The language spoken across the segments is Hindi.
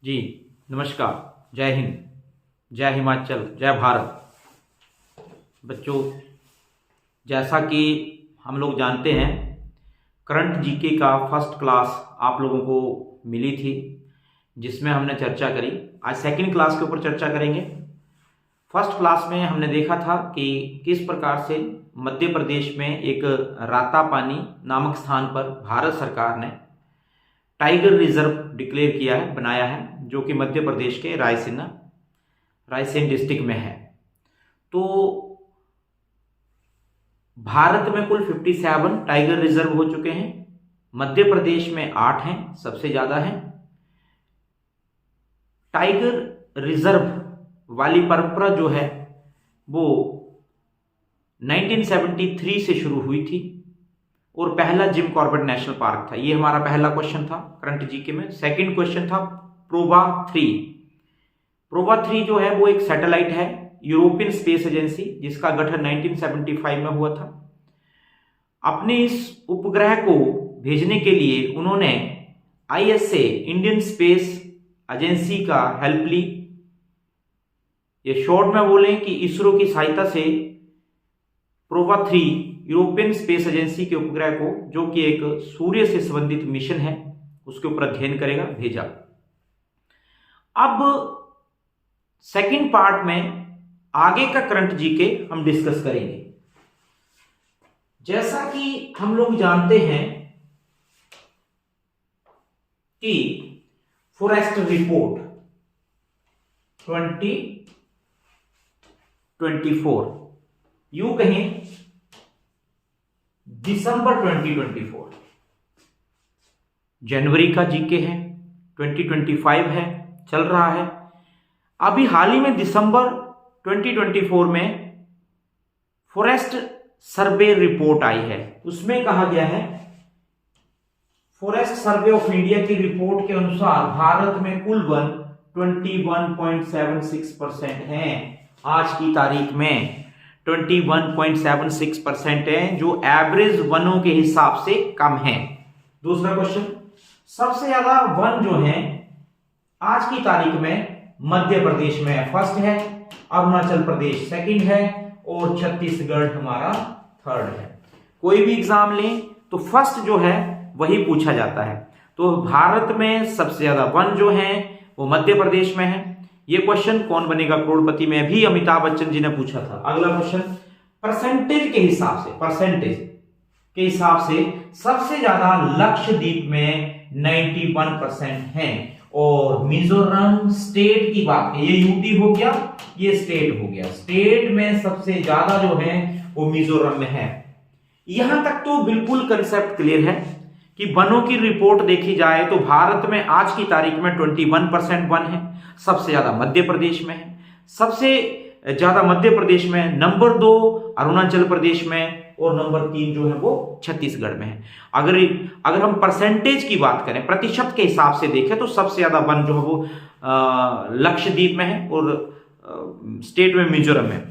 जी नमस्कार। जय हिंद, जय हिमाचल, जय भारत। बच्चों, जैसा कि हम लोग जानते हैं, करंट जीके का फर्स्ट क्लास आप लोगों को मिली थी, जिसमें हमने चर्चा करी। आज सेकंड क्लास के ऊपर चर्चा करेंगे। फर्स्ट क्लास में हमने देखा था कि किस प्रकार से मध्य प्रदेश में एक रातापानी नामक स्थान पर भारत सरकार ने टाइगर रिजर्व डिक्लेयर किया है, बनाया है, जो कि मध्य प्रदेश के रायसेन डिस्ट्रिक्ट में है। तो भारत में कुल 57 टाइगर रिजर्व हो चुके हैं। मध्य प्रदेश में 8 हैं, सबसे ज्यादा हैं। टाइगर रिजर्व वाली परंपरा जो है वो 1973 से शुरू हुई थी और पहला जिम कॉर्बेट नेशनल पार्क था। ये हमारा पहला क्वेश्चन था करंट जीके में। सेकंड क्वेश्चन था प्रोबा 3। प्रोबा 3 जो है वो एक सैटेलाइट है, यूरोपियन स्पेस एजेंसी, जिसका गठन 1975 में हुआ था। अपने इस उपग्रह को भेजने के लिए उन्होंने आईएसए, इंडियन स्पेस एजेंसी का हेल्प ली। ये शॉर्ट में बोलें कि इसरो की सहायता से प्रोबा 3 यूरोपियन स्पेस एजेंसी के उपग्रह को, जो कि एक सूर्य से संबंधित मिशन है, उसके ऊपर अध्ययन करेगा, भेजा। अब सेकंड पार्ट में आगे का करंट जीके हम डिस्कस करेंगे। जैसा कि हम लोग जानते हैं कि फॉरेस्ट रिपोर्ट 2024, यूं कहें दिसंबर 2024, जनवरी का जीके है, 2025 है, चल रहा है। अभी हाल ही में दिसंबर 2024 में फॉरेस्ट सर्वे रिपोर्ट आई है। उसमें कहा गया है, फॉरेस्ट सर्वे ऑफ इंडिया की रिपोर्ट के अनुसार भारत में कुल वन 21.76% हैं। आज की तारीख में 21.76% है, जो एवरेज वनों के हिसाब से कम है। दूसरा क्वेश्चन, सबसे ज्यादा वन जो है आज की तारीख में मध्य प्रदेश में फर्स्ट है, अरुणाचल प्रदेश सेकंड है और छत्तीसगढ़ हमारा थर्ड है। कोई भी एग्जाम लें तो फर्स्ट जो है वही पूछा जाता है। तो भारत में सबसे ज्यादा वन जो है वो मध्य प्रदेश में है। ये क्वेश्चन कौन बनेगा करोड़पति में भी अमिताभ बच्चन जी ने पूछा था। अगला क्वेश्चन, परसेंटेज के हिसाब से सबसे ज्यादा लक्षद्वीप में 91% हैं। और मिजोरम स्टेट की बात है, ये यूटी हो गया, ये स्टेट हो गया। स्टेट में सबसे ज्यादा जो है वो मिजोरम में है। यहां तक तो बिल्कुल कंसेप्ट क्लियर है कि वनों की रिपोर्ट देखी जाए तो भारत में आज की तारीख में 21% वन है। सबसे ज्यादा मध्य प्रदेश में है, सबसे ज्यादा मध्य प्रदेश में, नंबर 2 अरुणाचल प्रदेश में और नंबर 3 जो है वो छत्तीसगढ़ में है। अगर हम परसेंटेज की बात करें, प्रतिशत के हिसाब से देखें, तो सबसे ज्यादा वन जो है वो लक्षद्वीप में है और स्टेट में मिजोरम में।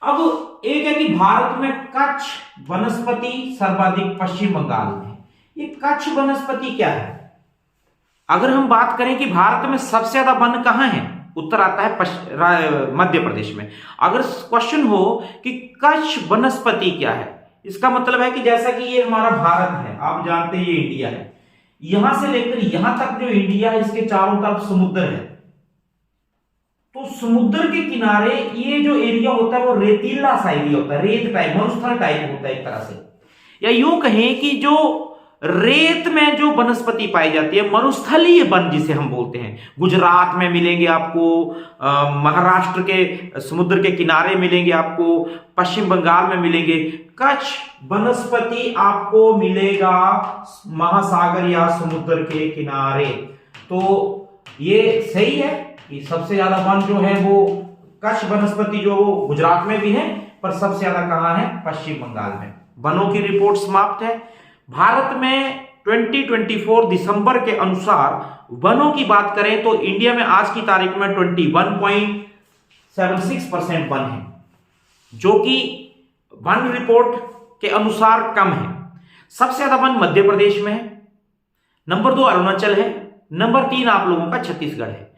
अब एक है कि भारत में कच्छ वनस्पति सर्वाधिक पश्चिम बंगाल में है। ये कच्छ वनस्पति क्या है? अगर हम बात करें कि भारत में सबसे ज्यादा वन कहां है, उत्तर आता है मध्य प्रदेश में। अगर क्वेश्चन हो कि कच्छ वनस्पति क्या है, इसका मतलब है कि जैसा कि ये हमारा भारत है, आप जानते हैं ये इंडिया है, यहां से लेकर यहां तक जो इंडिया है, इसके चारों तरफ समुद्र है। तो समुद्र के किनारे ये जो एरिया होता है वो रेतीला सा एरिया होता है, रेत टाइप, मरुस्थल टाइप होता है एक तरह से। या यूं कहें कि जो रेत में जो वनस्पति पाई जाती है, मरुस्थलीय वन जिसे हम बोलते हैं, गुजरात में मिलेंगे आपको, महाराष्ट्र के समुद्र के किनारे मिलेंगे आपको, पश्चिम बंगाल में मिलेंगे। कच्छ वनस्पति आपको मिलेगा महासागर या समुद्र के किनारे। तो ये सही है कि सबसे ज्यादा वन जो है वो कच्छ वनस्पति जो गुजरात में भी है, पर सबसे ज्यादा कहां है? पश्चिम बंगाल में। वनों की रिपोर्ट समाप्त है। भारत में 2024 दिसंबर के अनुसार वनों की बात करें तो इंडिया में आज की तारीख में 21.76% वन है, जो कि वन रिपोर्ट के अनुसार कम है। सबसे ज्यादा वन मध्य प्रदेश में है, नंबर 2 अरुणाचल है, नंबर 3 आप लोगों का छत्तीसगढ़ है।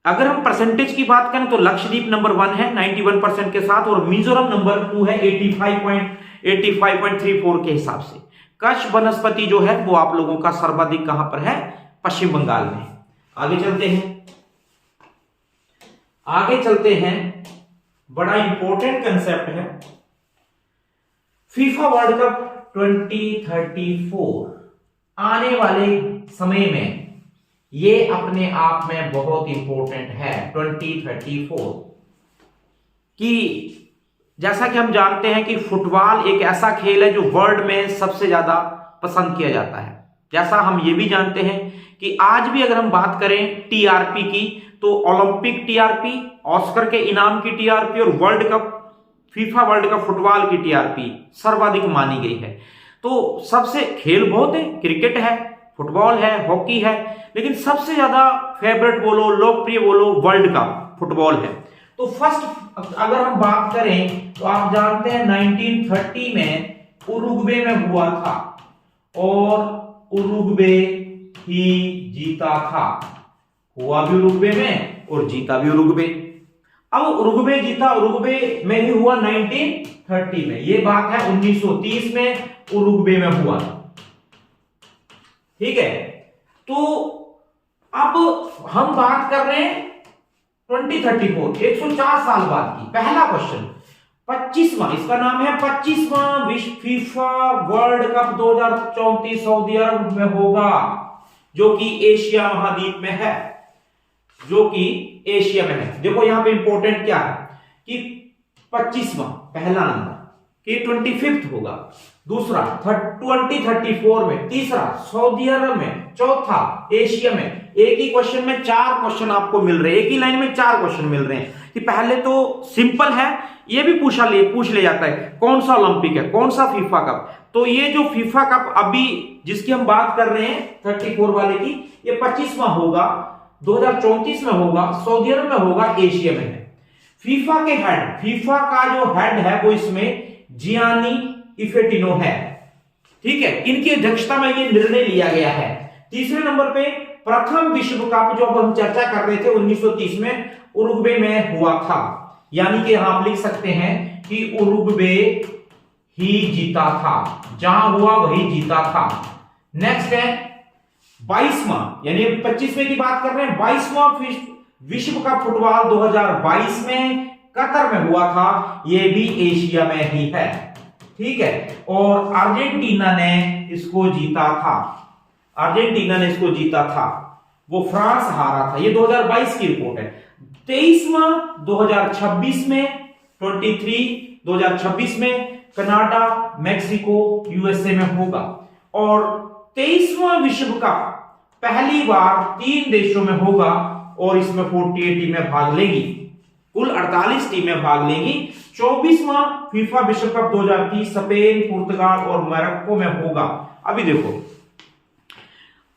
अगर हम परसेंटेज की बात करें तो लक्षद्वीप नंबर 1 है 91% के साथ, और मिजोरम नंबर 2 है 85.34 के हिसाब से। कच्छ वनस्पति जो है वो आप लोगों का सर्वाधिक कहां पर है? पश्चिम बंगाल में। आगे चलते हैं, बड़ा इंपॉर्टेंट कंसेप्ट है फीफा वर्ल्ड कप 2034 आने वाले समय में, ये अपने आप में बहुत इंपॉर्टेंट है 2034 कि जैसा कि हम जानते हैं कि फुटबॉल एक ऐसा खेल है जो वर्ल्ड में सबसे ज्यादा पसंद किया जाता है। जैसा हम ये भी जानते हैं कि आज भी अगर हम बात करें टीआरपी की, तो ओलंपिक टीआरपी, ऑस्कर के इनाम की टीआरपी और world cup, FIFA world cup football की टीआरपी सर्वाधिक मानी गई है। तो सबसे खेल बहुत है, क्रिकेट है, फुटबॉल है, हॉकी है, लेकिन सबसे ज्यादा फेवरेट बोलो, लोकप्रिय बोलो, वर्ल्ड कप फुटबॉल है। तो फर्स्ट अगर हम बात करें तो आप जानते हैं 1930 में उरुग्वे में हुआ था और उरुग्वे ही जीता था। हुआ भी उरुग्वे में और जीता भी उरुग्वे। अब उरुग्वे जीता, उरुग्वे में ही हुआ 1930 में, ये बात है 1930 में उरुग्वे में हुआ। ठीक है, तो अब हम बात कर रहे हैं 2034, 104 साल बाद की। पहला क्वेश्चन 25वां, इसका नाम है 25वां विश्व फीफा वर्ल्ड कप 2034 सऊदी अरब में होगा, जो कि एशिया महाद्वीप में है, जो कि एशिया में है। देखो यहां पे इंपॉर्टेंट क्या है कि 25वां पहला नंबर कि 25th होगा, दूसरा 2034 में, तीसरा सऊदी अरब में, चौथा एशिया में। एक ही क्वेश्चन में 4 क्वेश्चन आपको मिल रहे हैं, एक ही लाइन में 4 क्वेश्चन मिल रहे हैं कि पहले तो सिंपल है, ये भी पूछ ले जाता है कौन सा ओलंपिक है, कौन सा फीफा कप। तो ये जो फीफा कप अभी जिसकी हम बात कर रहे हैं 34 वाले की, ये 25वां होगा, 2034 में होगा, सऊदी अरब में होगा, एशिया में है। फीफा के हेड, फीफा का जो हेड है वो इसमें जियानी इन्फेंटिनो है। ठीक है, इनकी अध्यक्षता में ये निर्णय लिया गया है। तीसरे नंबर पे प्रथम विश्व कप जो अब हम चर्चा कर रहे थे 1930 में उरुग्वे में हुआ था, यानी कि यहां आप लिख सकते हैं कि उरुग्वे ही जीता था, जहां हुआ वही जीता था। नेक्स्ट है 22वां, यानी 25वें की बात कर रहे हैं, 22वां विश्व कप फुटबॉल 2022 में कतर में हुआ था, यह भी एशिया में ही है। ठीक है, और अर्जेंटीना ने इसको जीता था, अर्जेंटीना ने इसको जीता था, वो फ्रांस हारा था। ये 2022 की रिपोर्ट है। 23वां 2026 में, 2026 में कनाडा, मेक्सिको, यूएसए में होगा। और 23वां विश्व कप पहली बार 3 देशों में होगा और इसमें 48 टीमें भाग लेंगी, कुल 48 टीमें भाग लेंगी। 24वां फीफा विश्व कप 2030 स्पेन, पुर्तगाल और मोरक्को में होगा। अभी देखो,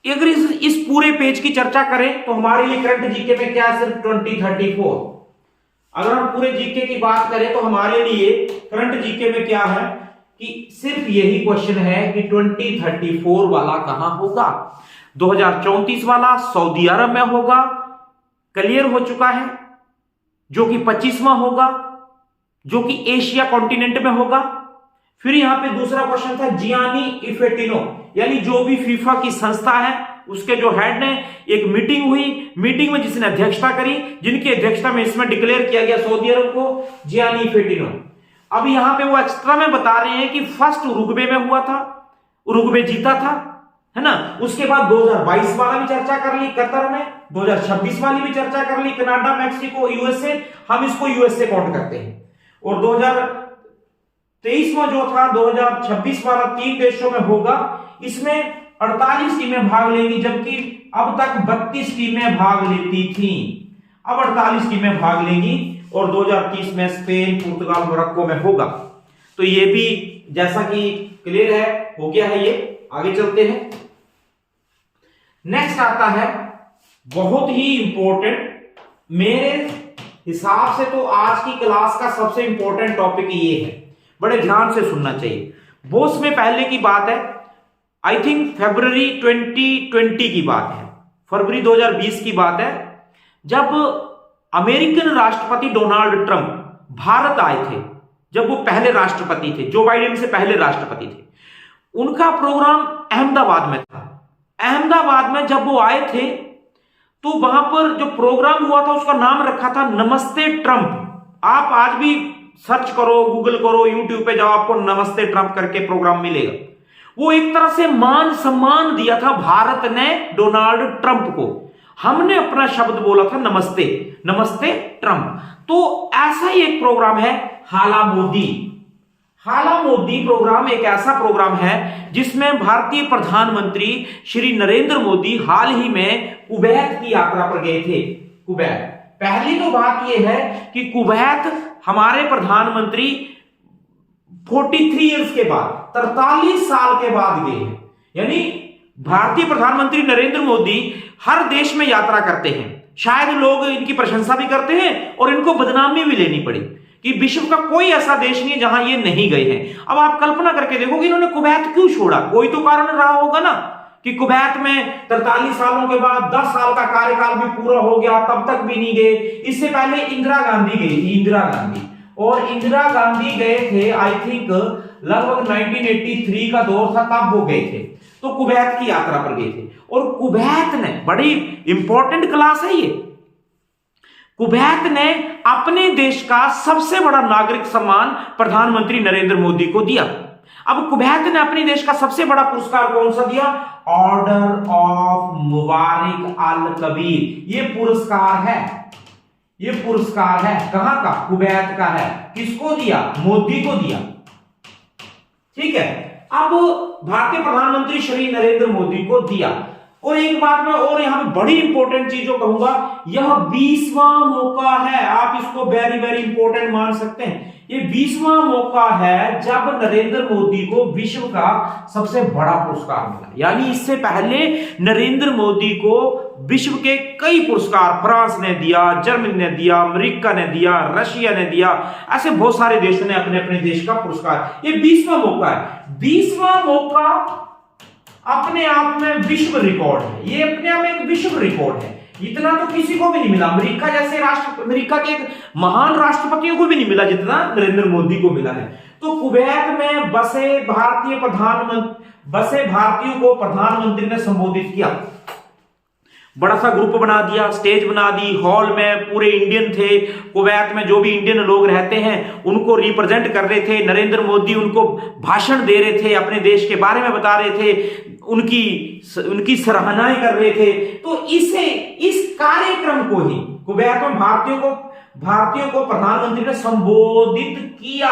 अगर इस पूरे पेज की चर्चा करें तो हमारे लिए करंट जीके में क्या है, सिर्फ 2034। अगर हम पूरे जीके की बात करें तो हमारे लिए करंट जीके में क्या है कि सिर्फ यही क्वेश्चन है कि 2034 वाला कहां होगा। 2034 वाला सऊदी अरब में होगा, क्लियर हो चुका है, जो कि 25वां होगा, जो कि एशिया कॉन्टिनेंट में होगा। फिर यहां पे दूसरा क्वेश्चन था जियानी इन्फेंटिनो, यानी जो भी फीफा की संस्था है उसके जो हेड ने, एक मीटिंग हुई, मीटिंग में जिसने अध्यक्षता करी, जिनकी अध्यक्षता में इसमें डिक्लेयर किया गया सऊदी अरब को जियानी इन्फेंटिनो। अब यहां पे वो एक्स्ट्रा में बता रहे हैं कि फर्स्ट उरुग्वे में हुआ था, उरुग्वे जीता था, है ना। उसके बाद 2022 वाला भी चर्चा कर ली कतर में, 2026 वाली भी चर्चा कर ली, कनाडा, मैक्सिको, यूएसए, हम इसको यूएसए काउंट करते हैं। और 2023वां जो था 2026 वाला 3 देशों में होगा, इसमें 48 टीमें भाग लेंगी, जबकि अब तक 32 टीमें भाग लेती थी, अब 48 टीमें भाग लेंगी। और 2030 में स्पेन, पुर्तगाल, मोरक्को में होगा। तो ये भी जैसा कि क्लियर है, हो गया है ये। आगे चलते हैं, नेक्स्ट आता है बहुत ही इंपॉर्टेंट, मेरे हिसाब से तो आज की क्लास का सबसे इंपॉर्टेंट टॉपिक ये है, बड़े ध्यान से सुनना चाहिए। वो उसमें पहले की बात है, आई थिंक फरवरी 2020 की बात है, फरवरी 2020 की बात है, जब अमेरिकन राष्ट्रपति डोनाल्ड ट्रंप भारत आए थे, जब वो पहले राष्ट्रपति थे, जो बाइडेन से पहले राष्ट्रपति थे, उनका प्रोग्राम अहमदाबाद में था। अहमदाबाद में जब वो आए थे तो वहां पर जो प्रोग्राम हुआ था उसका नाम रखा था नमस्ते ट्रंप। आप आज भी सर्च करो, गूगल करो, यूट्यूब पे जाओ, आपको नमस्ते ट्रंप करके प्रोग्राम मिलेगा। वो एक तरह से मान सम्मान दिया था भारत ने डोनाल्ड ट्रंप को। हमने अपना शब्द बोला था नमस्ते, नमस्ते ट्रंप। तो ऐसा ही एक प्रोग्राम है हाला मोदी। हाला मोदी प्रोग्राम एक ऐसा प्रोग्राम है जिसमें भारतीय प्रधानमंत्री श्री नरेंद्र मोदी हाल ही में कुवैत की यात्रा पर गए थे। कुवैत, पहली तो बात यह है कि कुवैत हमारे प्रधानमंत्री 43 इयर्स के बाद, 43 साल के बाद गए हैं। यानी भारतीय प्रधानमंत्री नरेंद्र मोदी हर देश में यात्रा करते हैं। शायद लोग इनकी प्रशंसा भी करते हैं और इनको बदनामी भी लेनी पड़ी कि विश्व का कोई ऐसा देश नहीं है जहां ये नहीं गए हैं। अब आप कल्पना करके देखो कि इन्होंने कुवैत क्यों छोड़ा, कोई तो कारण रहा होगा ना कि कुवैत में 43 सालों के बाद 10 साल का कार्यकाल भी पूरा हो गया, तब तक भी नहीं गए। इससे पहले इंदिरा गांधी गई थी, इंदिरा गांधी, और इंदिरा गांधी गए थे आई थिंक लगभग 1983 का दौर था, तब वो गए थे। तो कुवैत की यात्रा पर गए थे और कुवैत ने, बड़ी इंपॉर्टेंट क्लास है ये, कुवैत ने अपने देश का सबसे बड़ा नागरिक सम्मान प्रधानमंत्री नरेंद्र मोदी को दिया। अब कुवैत ने अपने देश का सबसे बड़ा पुरस्कार कौन सा दिया? ऑर्डर ऑफ मुबारक अल कबीर। ये पुरस्कार है, ये पुरस्कार है कहां का? कुवैत का है। किसको दिया? मोदी को दिया। ठीक है, अब भारतीय प्रधानमंत्री श्री नरेंद्र मोदी को दिया। और एक बात मैं और यहां बड़ी इंपॉर्टेंट चीज जो कहूंगा, यह 20वां मौका है, आप इसको वेरी वेरी इंपॉर्टेंट मान सकते हैं। ये 20वां मौका है जब नरेंद्र मोदी को विश्व का सबसे बड़ा पुरस्कार मिला। यानी इससे पहले नरेंद्र मोदी को विश्व के कई पुरस्कार फ्रांस ने दिया, जर्मनी ने दिया, अमेरिका ने दिया, रशिया ने दिया, ऐसे बहुत सारे देशों ने अपने अपने देश का पुरस्कार। ये 20वां मौका है। 20वां मौका अपने आप में विश्व रिकॉर्ड है। ये अपने आप में एक विश्व रिकॉर्ड है। इतना तो किसी को भी नहीं मिला, अमेरिका जैसे अमेरिका के एक महान राष्ट्रपतियों को भी नहीं मिला जितना नरेंद्र मोदी को मिला है। तो कुवैत में बसे भारतीयों को प्रधानमंत्री ने संबोधित किया। बड़ा सा ग्रुप बना दिया, स्टेज बना दी, हॉल में पूरे इंडियन थे। कुवैत में जो भी इंडियन लोग रहते हैं उनको रिप्रेजेंट कर रहे थे। नरेंद्र मोदी उनको भाषण दे रहे थे, अपने देश के बारे में बता रहे थे, उनकी सराहनाएं कर रहे थे। तो इस कार्यक्रम को ही कुवैत में भारतीयों को प्रधानमंत्री ने संबोधित किया।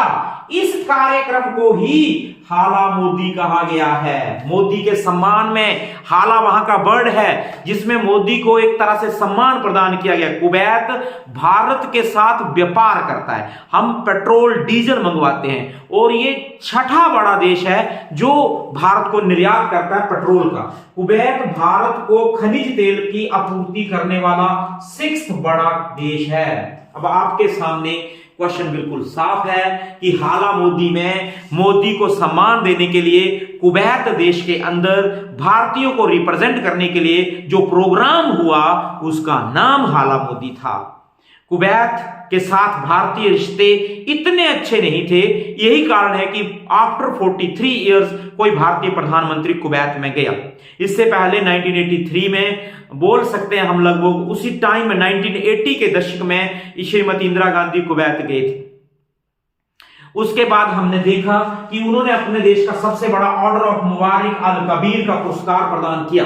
इस कार्यक्रम को ही हाला मोदी कहा गया है। मोदी के सम्मान में हाला वहां का वर्ड है जिसमें मोदी को एक तरह से सम्मान प्रदान किया गया। कुवैत भारत के साथ व्यापार करता है, हम पेट्रोल डीजल मंगवाते हैं और ये छठा बड़ा देश है जो भारत को निर्यात करता है पेट्रोल का। कुवैत भारत को खनिज तेल की आपूर्ति करने वाला 6th बड़ा देश है। अब आपके सामने क्वेश्चन बिल्कुल साफ है कि हाला मोदी में मोदी को सम्मान देने के लिए कुवैत देश के अंदर भारतीयों को रिप्रेजेंट करने के लिए जो प्रोग्राम हुआ उसका नाम हाला मोदी था। कुवैत के साथ भारतीय रिश्ते इतने अच्छे नहीं थे, यही कारण है कि आफ्टर 43 इयर्स कोई भारतीय प्रधानमंत्री कुवैत में गया। इससे पहले 1983 में बोल सकते हैं हम लगभग उसी टाइम में 1980 के दशक में श्रीमती इंदिरा गांधी कुवैत गए थे। उसके बाद हमने देखा कि उन्होंने अपने देश का सबसे बड़ा ऑर्डर ऑफ मुबारक अल कबीर का पुरस्कार प्रदान किया,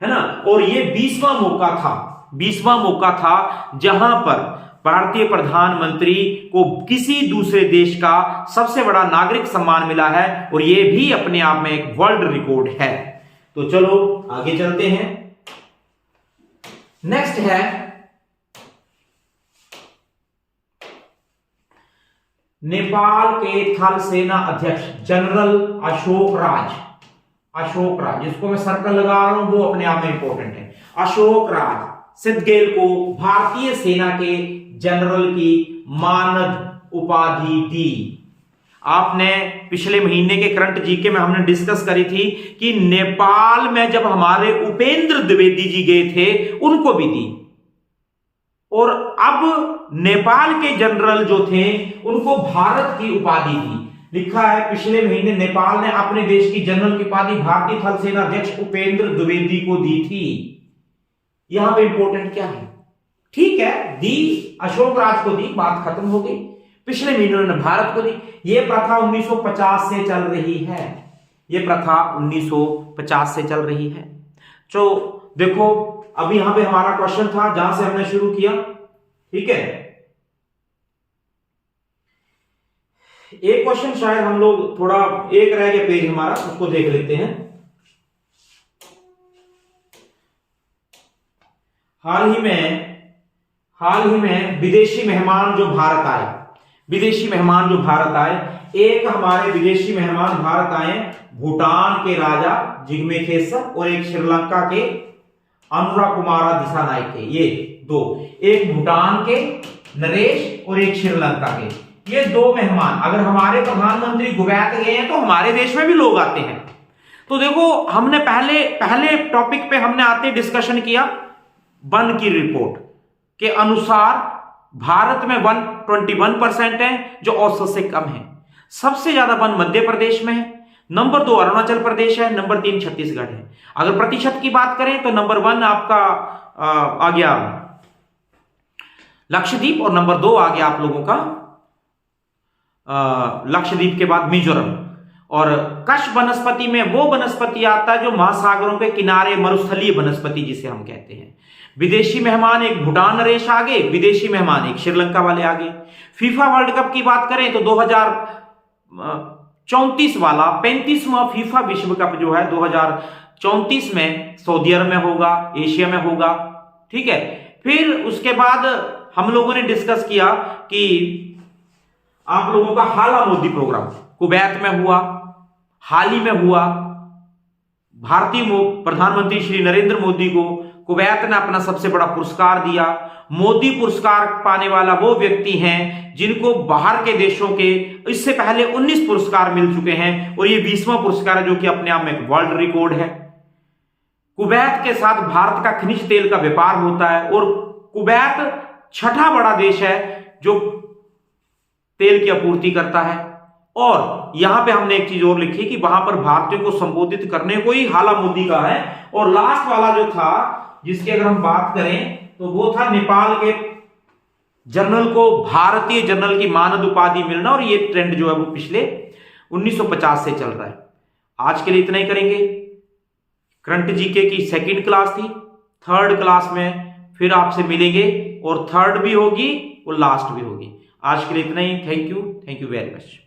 है ना। और ये 20वां मौका था, 20वां मौका था जहां पर भारतीय प्रधानमंत्री को किसी दूसरे देश का सबसे बड़ा नागरिक सम्मान मिला है और यह भी अपने आप में एक वर्ल्ड रिकॉर्ड है। तो चलो आगे चलते हैं। नेक्स्ट है नेपाल के थल सेना अध्यक्ष जनरल अशोक राज, जिसको मैं सर्कल लगा रहा हूं वो अपने आप में इंपॉर्टेंट है। अशोक राज सिद्धगेल को भारतीय सेना के जनरल की मानद उपाधि दी। आपने पिछले महीने के करंट जीके में हमने डिस्कस करी थी कि नेपाल में जब हमारे उपेंद्र द्विवेदी जी गए थे उनको भी दी, और अब नेपाल के जनरल जो थे उनको भारत की उपाधि दी। लिखा है पिछले महीने नेपाल ने अपने देश की जनरल की उपाधि भारतीय थल सेना अध्यक्ष उपेंद्र द्विवेदी को दी थी। यहां पे इंपॉर्टेंट क्या है? ठीक है, दी, अशोक राज को दी, बात खत्म हो गई। पिछले महीने उन्होंने भारत को दी। यह प्रथा 1950 से चल रही है, यह प्रथा 1950 से चल रही है। तो देखो, अभी यहां पे हमारा क्वेश्चन था जहां से हमने शुरू किया, ठीक है। एक क्वेश्चन शायद हम लोग थोड़ा, एक रह गया पेज हमारा, उसको देख लेते हैं। हाल ही में विदेशी मेहमान जो भारत आए, विदेशी मेहमान जो भारत आए, एक हमारे विदेशी मेहमान भारत आए भूटान के राजा जिग्मे खेसर और एक श्रीलंका के अनुरा कुमारा दिसानायक के। ये दो, एक भूटान के नरेश और एक श्रीलंका के, ये दो मेहमान। अगर हमारे प्रधानमंत्री कुवैत गए हैं तो हमारे देश में भी लोग आते हैं। तो देखो, हमने पहले टॉपिक पे हमने आते डिस्कशन किया वन की रिपोर्ट के अनुसार भारत में वन 21% है, जो औसत से कम है। सबसे ज्यादा वन मध्य प्रदेश में है, नंबर 2 अरुणाचल प्रदेश है, नंबर 3 छत्तीसगढ़ है। अगर प्रतिशत की बात करें तो नंबर 1 आपका आ गया लक्षद्वीप, और नंबर 2 आ गया आप लोगों का लक्षद्वीप के बाद मिजोरम। और कश वनस्पति में वो वनस्पति आता है जो महासागरों के किनारे, मरुस्थलीय वनस्पति जिसे हम कहते हैं। विदेशी मेहमान एक भूटान नरेश आगे, विदेशी मेहमान एक श्रीलंका वाले आगे। फीफा वर्ल्ड कप की बात करें तो 2034 वाला 35वां फीफा विश्व कप जो है 2034 में सऊदी अरब में होगा, एशिया में होगा, ठीक है। फिर उसके बाद हम लोगों ने डिस्कस किया कि आप लोगों का हाला मोदी प्रोग्राम कुवैत में हुआ, हाल ही में हुआ। भारतीय प्रधानमंत्री श्री नरेंद्र मोदी को कुवैत ने अपना सबसे बड़ा पुरस्कार दिया। मोदी पुरस्कार पाने वाला वो व्यक्ति हैं जिनको बाहर के देशों के इससे पहले 19 पुरस्कार मिल चुके हैं, और ये 20वां पुरस्कार है जो कि अपने आप में एक वर्ल्ड रिकॉर्ड है। कुवैत के साथ भारत का खनिज तेल का व्यापार होता है, और कुवैत छठा बड़ा देश है जो तेल की आपूर्ति करता है। और यहां पे हमने एक चीज और लिखी कि वहां पर भारतीयों को संबोधित करने को ही हाला मोदी का है। और लास्ट वाला जो था जिसकी अगर हम बात करें तो वो था नेपाल के जनरल को भारतीय जनरल की मानद उपाधि मिलना, और ये ट्रेंड जो है वो पिछले 1950 से चल रहा है। आज के लिए इतना ही करेंगे। करंट जीके की सेकंड क्लास थी, थर्ड क्लास में फिर आपसे मिलेंगे, और थर्ड भी होगी और लास्ट भी होगी। आज के लिए इतना ही। Thank you very much.